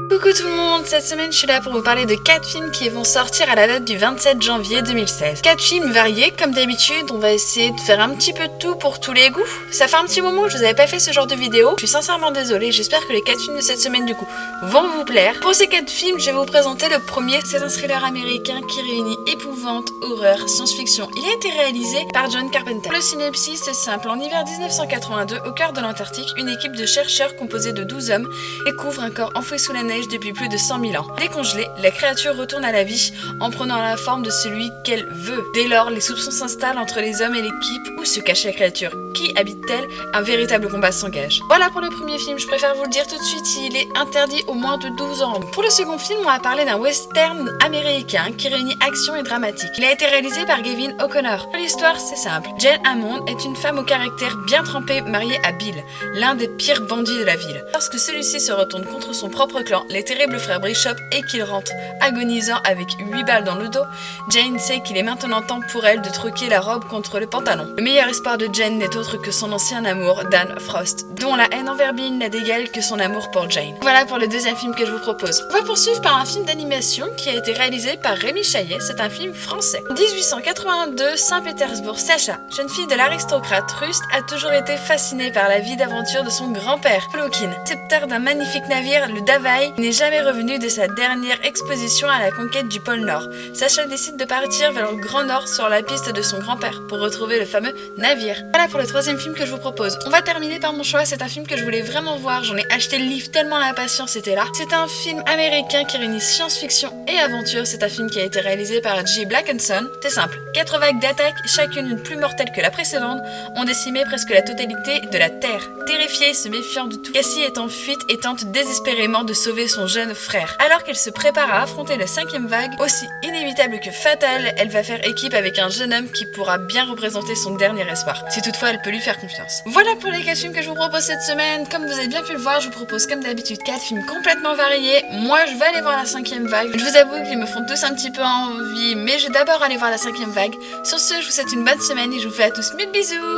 Coucou tout le monde, cette semaine je suis là pour vous parler de 4 films qui vont sortir à la date du 27 janvier 2016. 4 films variés, comme d'habitude, on va essayer de faire un petit peu de tout pour tous les goûts. Ça fait un petit moment que je vous avais pas fait ce genre de vidéo, je suis sincèrement désolée, j'espère que les 4 films de cette semaine du coup vont vous plaire. Pour ces 4 films, je vais vous présenter le premier, c'est un thriller américain qui réunit épouvante, horreur, science-fiction. Il a été réalisé par John Carpenter. Le synopsis c'est simple, en hiver 1982, au cœur de l'Antarctique, une équipe de chercheurs composée de 12 hommes découvre un corps enfoui sous la neige depuis plus de 100 000 ans. Décongelée, la créature retourne à la vie en prenant la forme de celui qu'elle veut. Dès lors, les soupçons s'installent entre les hommes et l'équipe. Où se cache la créature? Qui habite-t-elle? Un véritable combat s'engage. Voilà pour le premier film, je préfère vous le dire tout de suite, il est interdit aux moins de 12 ans. Pour le second film, on va parler d'un western américain qui réunit action et dramatique. Il a été réalisé par Gavin O'Connor. L'histoire, c'est simple. Jane Hammond est une femme au caractère bien trempé mariée à Bill, l'un des pires bandits de la ville. Lorsque celui-ci se retourne contre son propre clan, les terribles frères Bishop, et qu'il rentre agonisant avec 8 balles dans le dos, Jane sait qu'il est maintenant temps pour elle de troquer la robe contre le pantalon. Le meilleur espoir de Jane n'est autre que son ancien amour, Dan Frost, dont la haine envers Bill n'a d'égal que son amour pour Jane. Voilà pour le deuxième film que je vous propose. On va poursuivre par un film d'animation qui a été réalisé par Rémi Chaillet, c'est un film français. En 1882, Saint-Pétersbourg, Sacha, jeune fille de l'aristocrate russe, a toujours été fascinée par la vie d'aventure de son grand-père, Tolkien, sceptre d'un magnifique navire, le Davai, n'est jamais revenu de sa dernière exposition à la conquête du pôle Nord. Sacha décide de partir vers le Grand Nord sur la piste de son grand-père pour retrouver le fameux navire. Voilà pour le troisième film que je vous propose. On va terminer par mon choix, c'est un film que je voulais vraiment voir, j'en ai acheté le livre tellement l'impatience était là. C'est un film américain qui réunit science-fiction et aventure, c'est un film qui a été réalisé par J. Blackenson. C'est simple, 4 vagues d'attaque, chacune plus mortelle que la précédente, ont décimé presque la totalité de la Terre. Terrifiée et se méfiant de tout, Cassie est en fuite et tente désespérément de sauver son jeune frère. Alors qu'elle se prépare à affronter la 5e vague, aussi inévitable que fatale, elle va faire équipe avec un jeune homme qui pourra bien représenter son dernier espoir, si toutefois elle peut lui faire confiance. Voilà pour les 4 films que je vous propose cette semaine. Comme vous avez bien pu le voir, je vous propose comme d'habitude 4 films complètement variés. Moi je vais aller voir la 5e vague. Je vous avoue qu'ils me font tous un petit peu envie, mais je vais d'abord aller voir la 5e vague. Sur ce, je vous souhaite une bonne semaine et je vous fais à tous mille bisous.